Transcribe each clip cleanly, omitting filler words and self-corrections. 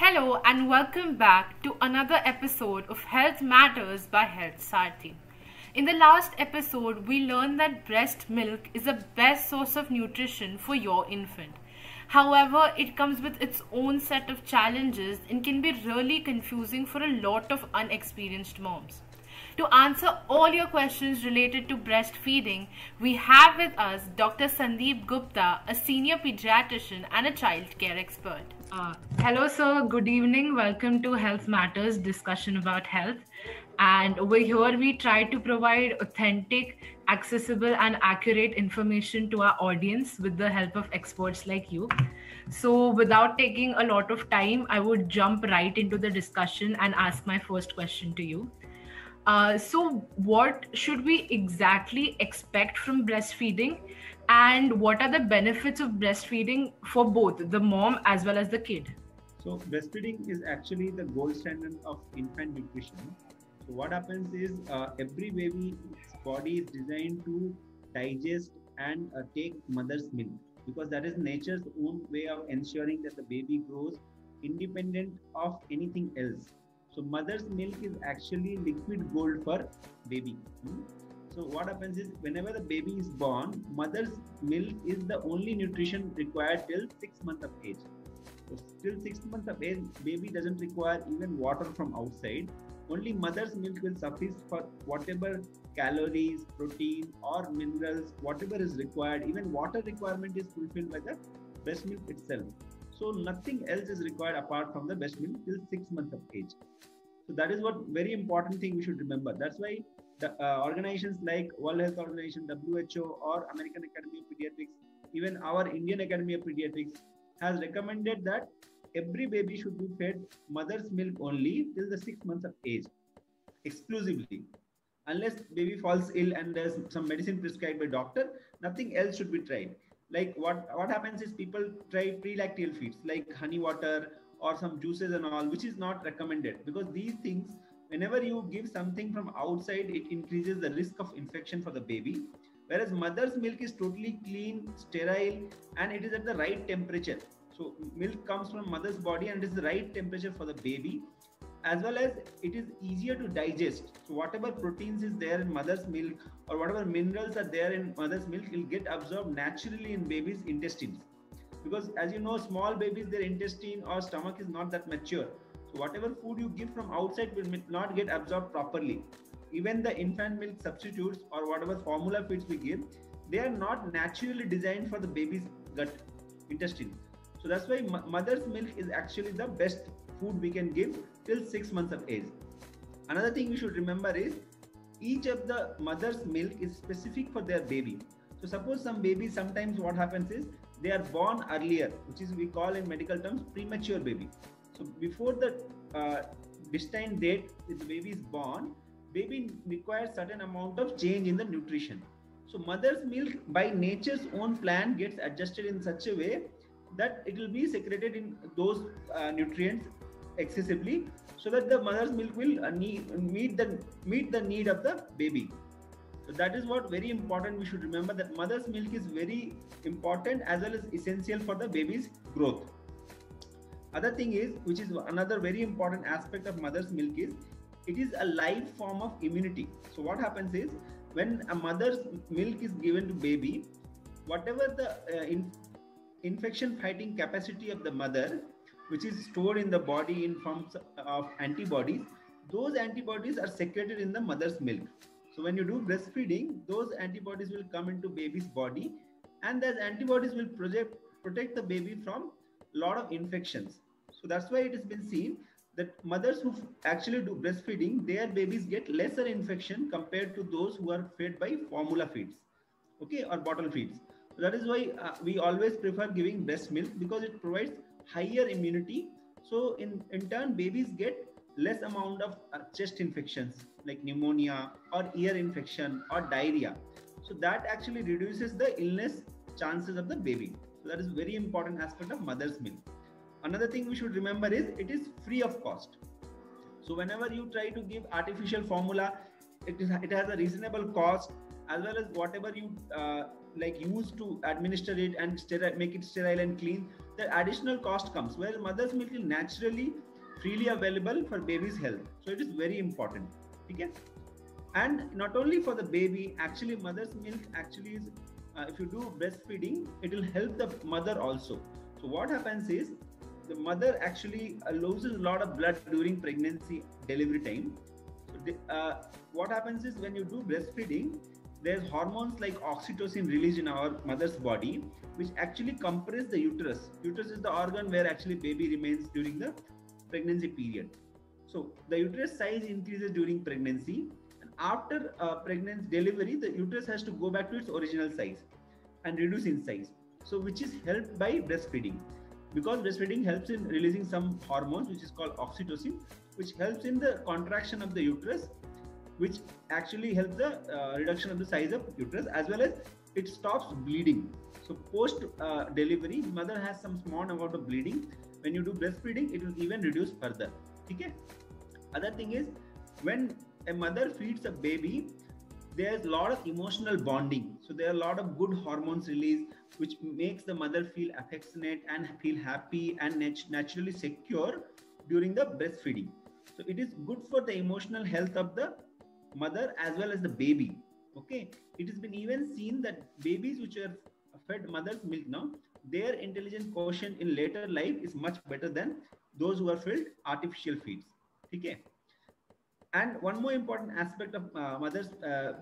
Hello and welcome back to another episode of Health Matters by Health Saarthi. In the last episode, we learned that breast milk is the best source of nutrition for your infant. However, it comes with its own set of challenges and can be really confusing for a lot of unexperienced moms. To answer all your questions related to breastfeeding, we have with us Dr. Sandip Gupta, a senior pediatrician and a child care expert. Hello, sir. Good evening. Welcome to Health Matters, discussion about health. And we try to provide authentic, accessible, and accurate information to our audience with the help of experts like you. So, without taking a lot of time, I would jump right into the discussion and ask my first question to you. So what should we exactly expect from breastfeeding, and what are the benefits of breastfeeding for both the mom as well as the kid? So breastfeeding is actually the gold standard of infant nutrition. So what happens is every baby's body is designed to digest and take mother's milk, because that is nature's own way of ensuring that the baby grows independent of anything else. So mother's milk is actually liquid gold for baby. So what happens is whenever the baby is born, mother's milk is the only nutrition required till 6 months of age. So till 6 months of age, baby doesn't require even water from outside. Only mother's milk will suffice for whatever calories, protein or minerals, whatever is required. Even water requirement is fulfilled by the breast milk itself. So nothing else is required apart from the breast milk till 6 months of age. So that is what very important thing we should remember. That's why the organizations like World Health Organization, WHO or American Academy of Pediatrics, even our Indian Academy of Pediatrics has recommended that every baby should be fed mother's milk only till the 6 months of age, exclusively. Unless baby falls ill and there's some medicine prescribed by doctor, nothing else should be tried. Like what happens is people try pre-lacteal feeds like honey water or some juices and all, which is not recommended, because these things, whenever you give something from outside, it increases the risk of infection for the baby. Whereas mother's milk is totally clean, sterile, and it is at the right temperature. So milk comes from mother's body and it is the right temperature for the baby, as well as it is easier to digest. So whatever proteins is there in mother's milk or whatever minerals are there in mother's milk will get absorbed naturally in baby's intestines. Because as you know, small babies, their intestine or stomach is not that mature. So whatever food you give from outside will not get absorbed properly. Even the infant milk substitutes or whatever formula feeds we give, they are not naturally designed for the baby's gut intestine. So that's why mother's milk is actually the best food we can give till 6 months of age. Another thing we should remember is each of the mother's milk is specific for their baby. So suppose some babies, sometimes what happens is they are born earlier, which is we call in medical terms premature baby. So before the destined date the baby is born, baby requires certain amount of change in the nutrition. So mother's milk by nature's own plan gets adjusted in such a way that it will be secreted in those nutrients excessively, so that the mother's milk will meet the need of the baby. So that is what very important we should remember, that mother's milk is very important as well as essential for the baby's growth. Other thing is, which is another very important aspect of mother's milk, is it is a live form of immunity. So what happens is when a mother's milk is given to baby, whatever the infection fighting capacity of the mother, which is stored in the body in forms of antibodies, those antibodies are secreted in the mother's milk. So when you do breastfeeding, those antibodies will come into baby's body, and those antibodies will protect the baby from a lot of infections. So that's why it has been seen that mothers who actually do breastfeeding, their babies get lesser infection compared to those who are fed by formula feeds, okay, or bottle feeds. So that is why we always prefer giving breast milk, because it provides higher immunity. So in turn, babies get less amount of chest infections like pneumonia or ear infection or diarrhea. So that actually reduces the illness chances of the baby. So that is very important aspect of mother's milk. Another thing we should remember is it is free of cost. So whenever you try to give artificial formula, it has a reasonable cost, as well as whatever you use to administer it and make it sterile and clean. the additional cost comes, whereas mother's milk is naturally freely available for baby's health. So it is very important. Okay? And not only for the baby, actually mother's milk actually is, if you do breastfeeding, it will help the mother also. So what happens is, the mother actually loses a lot of blood during pregnancy, delivery time. So what happens is, when you do breastfeeding, there's hormones like oxytocin released in our mother's body, which actually compress the uterus. Uterus is the organ where actually baby remains during the pregnancy period. So the uterus size increases during pregnancy, and after pregnancy delivery, the uterus has to go back to its original size and reduce in size. So which is helped by breastfeeding, because breastfeeding helps in releasing some hormones which is called oxytocin, which helps in the contraction of the uterus, which actually helps the reduction of the size of uterus, as well as it stops bleeding. So post delivery, mother has some small amount of bleeding. When you do breastfeeding, it will even reduce further. Okay. Other thing is, when a mother feeds a baby, there's a lot of emotional bonding. So there are a lot of good hormones released, which makes the mother feel affectionate and feel happy and naturally secure during the breastfeeding. So it is good for the emotional health of the mother as well as the baby. Okay. It has been even seen that babies which are fed mother's milk now, their intelligence quotient in later life is much better than those who are fed artificial feeds. Okay. And one more important aspect of mother's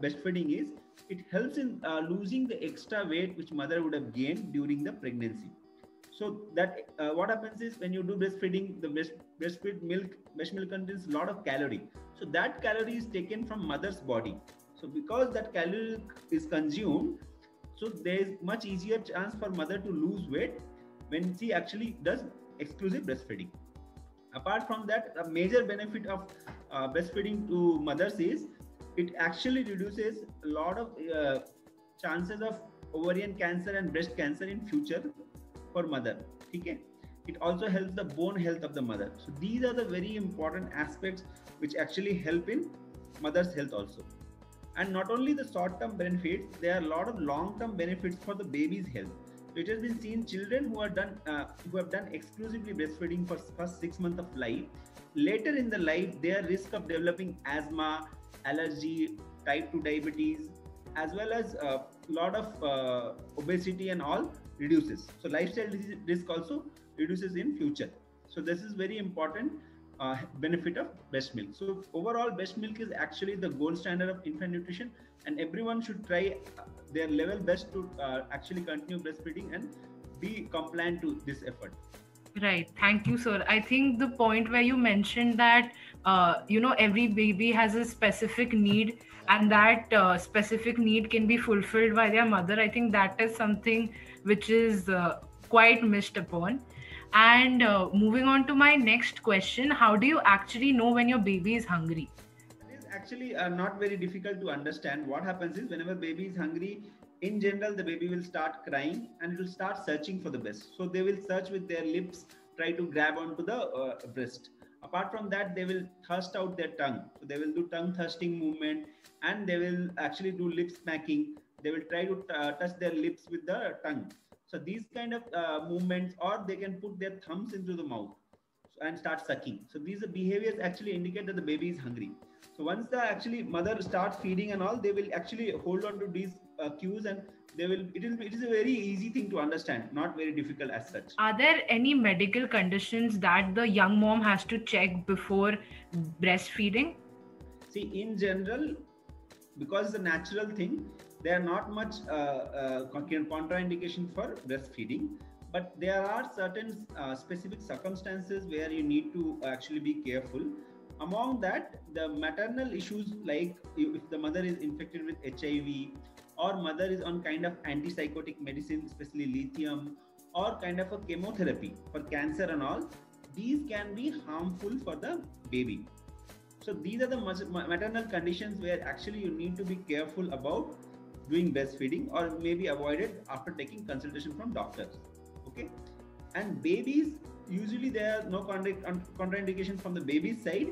breastfeeding is, it helps in losing the extra weight which mother would have gained during the pregnancy. So that what happens is, when you do breastfeeding, the breast milk contains a lot of calorie. So that calorie is taken from mother's body. So because that calorie is consumed, so there is much easier chance for mother to lose weight when she actually does exclusive breastfeeding. Apart from that, a major benefit of breastfeeding to mothers is, it actually reduces a lot of chances of ovarian cancer and breast cancer in future for mother. Okay. It also helps the bone health of the mother. So these are the very important aspects which actually help in mother's health also. And not only the short-term benefits, there are a lot of long-term benefits for the baby's health. So it has been seen, children who have done exclusively breastfeeding for first 6 months of life, later in the life, their risk of developing asthma, allergy, type 2 diabetes, as well as a lot of obesity and all reduces. So lifestyle disease risk also reduces in future. So this is very important benefit of breast milk. So overall, breast milk is actually the gold standard of infant nutrition, and everyone should try their level best to actually continue breastfeeding and be compliant to this effort. Right. Thank you, sir. I think the point where you mentioned that, every baby has a specific need, and that specific need can be fulfilled by their mother. I think that is something which is quite missed upon. And moving on to my next question, how do you actually know when your baby is hungry? It is actually not very difficult to understand. What happens is, whenever baby is hungry, in general, the baby will start crying and it will start searching for the breast. So they will search with their lips, try to grab onto the breast. Apart from that, they will thrust out their tongue. So they will do tongue thrusting movement, and they will actually do lip smacking. They will try to touch their lips with the tongue. So these kind of movements, or they can put their thumbs into the mouth and start sucking. So these behaviors actually indicate that the baby is hungry. So once the actually mother starts feeding and all, they will actually hold on to these cues, and it is a very easy thing to understand, not very difficult as such. Are there any medical conditions that the young mom has to check before breastfeeding? See, in general, because it's a natural thing, there are not much contraindication for breastfeeding, but there are certain specific circumstances where you need to actually be careful. Among that, the maternal issues, like if the mother is infected with HIV, or mother is on kind of antipsychotic medicine, especially lithium, or kind of a chemotherapy for cancer and all, these can be harmful for the baby. So these are the maternal conditions where actually you need to be careful about doing breastfeeding, or maybe avoided after taking consultation from doctors. Okay. And babies, usually there are no contraindication from the baby's side,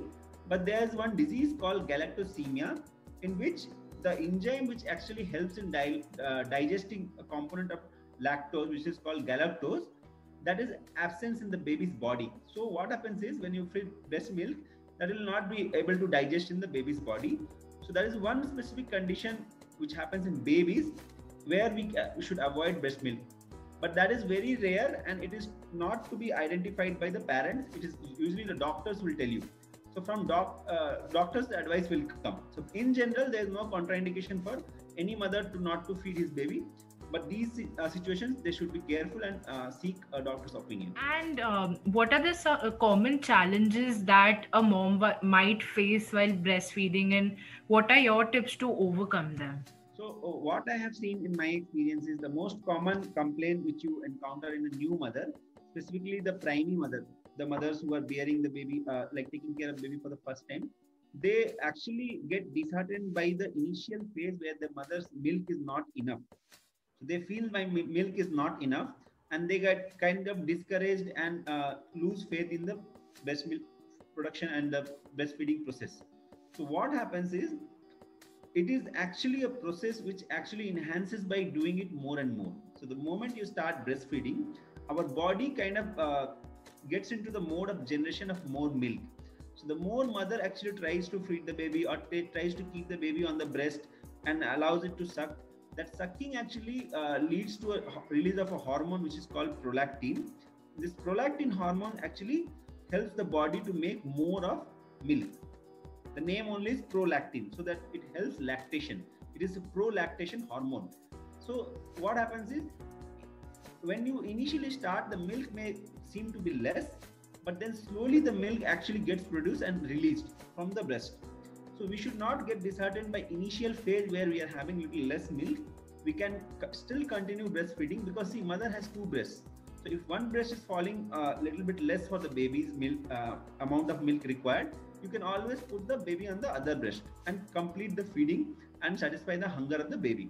but there's one disease called galactosemia, in which the enzyme which actually helps in digesting a component of lactose, which is called galactose, that is absence in the baby's body. So what happens is when you feed breast milk, that will not be able to digest in the baby's body. So that is one specific condition which happens in babies where we should avoid breast milk. But that is very rare, and it is not to be identified by the parents. It is usually the doctors will tell you. So from doctors, the advice will come. So in general, there is no contraindication for any mother to not to feed his baby. But these situations, they should be careful and seek a doctor's opinion. And what are the common challenges that a mom might face while breastfeeding, and what are your tips to overcome them? So what I have seen in my experience is the most common complaint which you encounter in a new mother, specifically the primary mother, the mothers who are bearing the baby, like taking care of the baby for the first time, they actually get disheartened by the initial phase where the mother's milk is not enough. So they feel my milk is not enough, and they get kind of discouraged and lose faith in the breast milk production and the breastfeeding process. So what happens is, it is actually a process which actually enhances by doing it more and more. So the moment you start breastfeeding, our body kind of gets into the mode of generation of more milk. So the more mother actually tries to feed the baby or tries to keep the baby on the breast and allows it to suck, that sucking actually leads to a release of a hormone which is called prolactin. This prolactin hormone actually helps the body to make more of milk. The name only is prolactin, so that it helps lactation. It is a prolactation hormone. So what happens is, when you initially start, the milk may seem to be less, but then slowly the milk actually gets produced and released from the breast. So we should not get disheartened by initial phase where we are having little less milk. We can still continue breastfeeding, because see, mother has two breasts. So if one breast is falling a little bit less for the baby's milk amount of milk required, you can always put the baby on the other breast and complete the feeding and satisfy the hunger of the baby.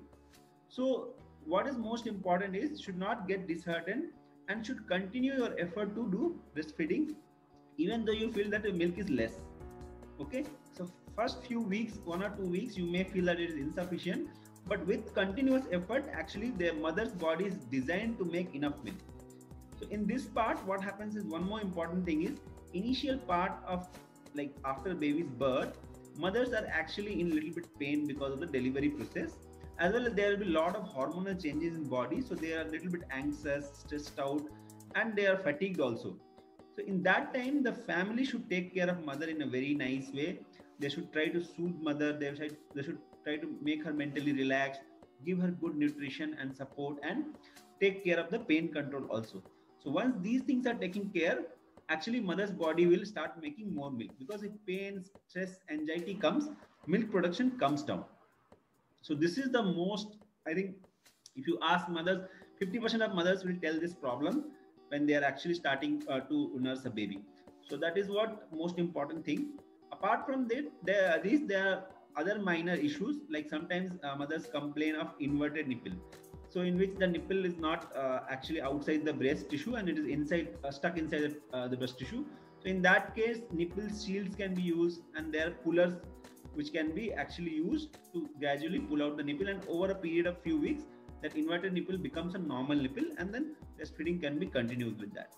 So what is most important is, should not get disheartened and should continue your effort to do breastfeeding even though you feel that the milk is less. Okay, so first few weeks, 1 or 2 weeks, you may feel that it is insufficient, but with continuous effort, actually the mother's body is designed to make enough milk. So in this part, what happens is, one more important thing is, initial part of, like after baby's birth, mothers are actually in a little bit pain because of the delivery process, as well as there will be a lot of hormonal changes in body. So they are a little bit anxious, stressed out, and they are fatigued also. So in that time, the family should take care of mother in a very nice way. They should try to soothe mother. They should try to make her mentally relaxed, give her good nutrition and support, and take care of the pain control also. So once these things are taken care, actually mother's body will start making more milk, because if pain, stress, anxiety comes, milk production comes down. So this is the most, I think, if you ask mothers, 50% of mothers will tell this problem when they are actually starting to nurse a baby. So that is what most important thing. Apart from that, there are other minor issues, like sometimes mothers complain of inverted nipple. So in which the nipple is not actually outside the breast tissue, and it is inside, stuck inside the breast tissue. So in that case, nipple shields can be used, and there are pullers which can be actually used to gradually pull out the nipple, and over a period of few weeks, that inverted nipple becomes a normal nipple, and then breastfeeding can be continued with that.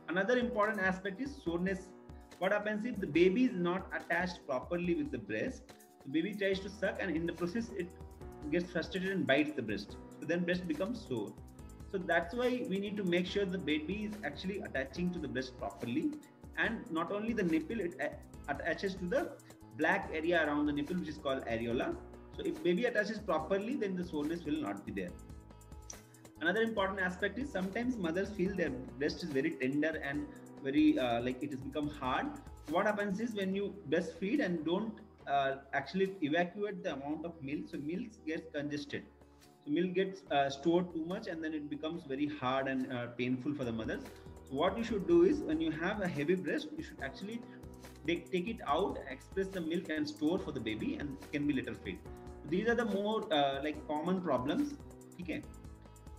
Another important aspect is soreness. What happens if the baby is not attached properly with the breast? The baby tries to suck, and in the process, it gets frustrated and bites the breast. So then breast becomes sore. So that's why we need to make sure the baby is actually attaching to the breast properly, and not only the nipple, it attaches to the black area around the nipple, which is called areola. So if baby attaches properly, then the soreness will not be there. Another important aspect is, sometimes mothers feel their breast is very tender and very like it has become hard. What happens is, when you breastfeed and don't actually evacuate the amount of milk, so milk gets congested. So milk gets stored too much, and then it becomes very hard and painful for the mothers. So what you should do is, when you have a heavy breast, you should actually take it out, express the milk and store for the baby, and it can be later fed. These are the more like common problems. Okay.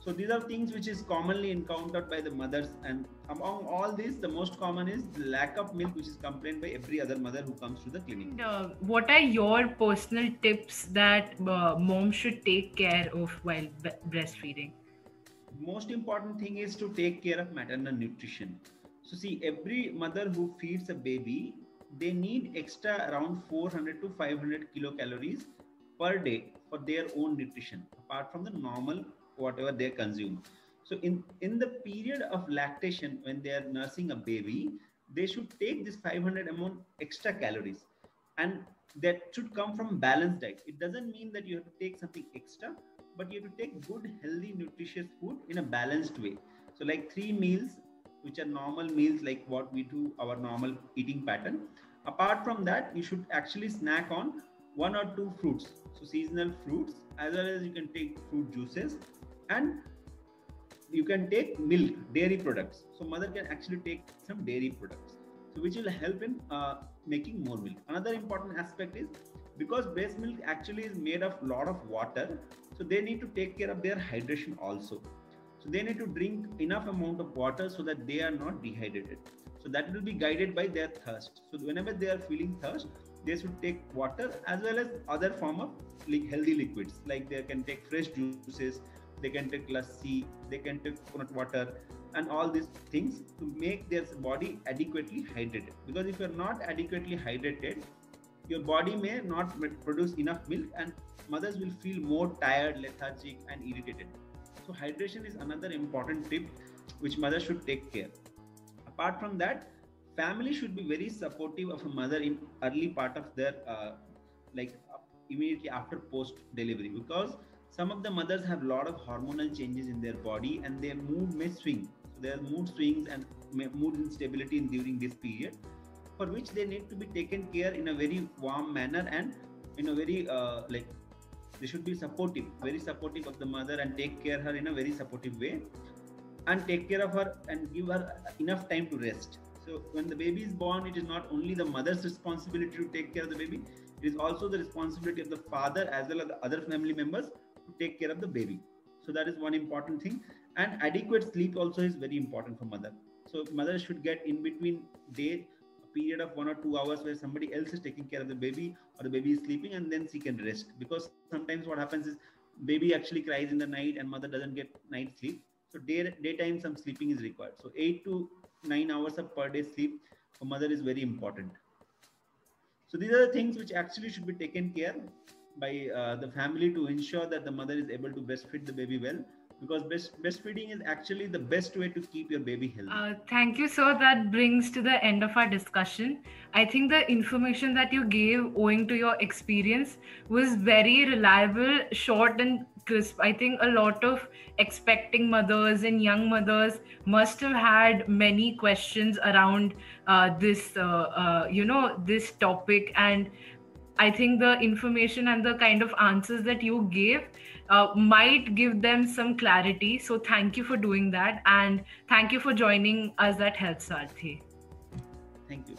So these are things which is commonly encountered by the mothers, and among all these, the most common is the lack of milk, which is complained by every other mother who comes to the clinic. And, what are your personal tips that mom should take care of while breastfeeding? Most important thing is to take care of maternal nutrition. So see, every mother who feeds a baby, they need extra around 400 to 500 kilocalories per day for their own nutrition, apart from the normal whatever they consume. So in the period of lactation, when they are nursing a baby, they should take this 500 amount extra calories, and that should come from balanced diet. It doesn't mean that you have to take something extra, but you have to take good, healthy, nutritious food in a balanced way. So like 3 meals, which are normal meals, like what we do, our normal eating pattern. Apart from that, you should actually snack on 1 or 2 fruits. So seasonal fruits, as well as you can take fruit juices, and you can take milk, dairy products. So mother can actually take some dairy products, so which will help in making more milk. Another important aspect is, because breast milk actually is made of a lot of water, so they need to take care of their hydration also. So they need to drink enough amount of water so that they are not dehydrated. So that will be guided by their thirst. So whenever they are feeling thirst, they should take water as well as other form of healthy liquids. Like they can take fresh juices, they can take lassi, they can take coconut water, and all these things to make their body adequately hydrated. Because if you are not adequately hydrated, your body may not produce enough milk, and mothers will feel more tired, lethargic, and irritated. So hydration is another important tip which mothers should take care. Apart from that, family should be very supportive of a mother in early part of their immediately after post delivery, because some of the mothers have a lot of hormonal changes in their body, and their mood may swing. So there are mood swings and mood instability during this period, for which they need to be taken care in a very warm manner, and in a very they should be supportive, very supportive of the mother, and take care of her in a very supportive way, and take care of her and give her enough time to rest. So when the baby is born, it is not only the mother's responsibility to take care of the baby, it is also the responsibility of the father as well as the other family members to take care of the baby. So that is one important thing. And adequate sleep also is very important for mother. So mother should get in between day a period of 1 or 2 hours where somebody else is taking care of the baby, or the baby is sleeping, and then she can rest. Because sometimes what happens is baby actually cries in the night and mother doesn't get night sleep. So daytime some sleeping is required. So 8 to 9 hours of per day sleep for mother is very important. So these are the things which actually should be taken care by the family to ensure that the mother is able to breastfeed the baby well, because breastfeeding is actually the best way to keep your baby healthy. Thank you, sir. That brings to the end of our discussion. I think the information that you gave, owing to your experience, was very reliable, short and crisp. I think a lot of expecting mothers and young mothers must have had many questions around this topic, and I think the information and the kind of answers that you gave might give them some clarity. So thank you for doing that, and thank you for joining us at Health Saarthi. Thank you.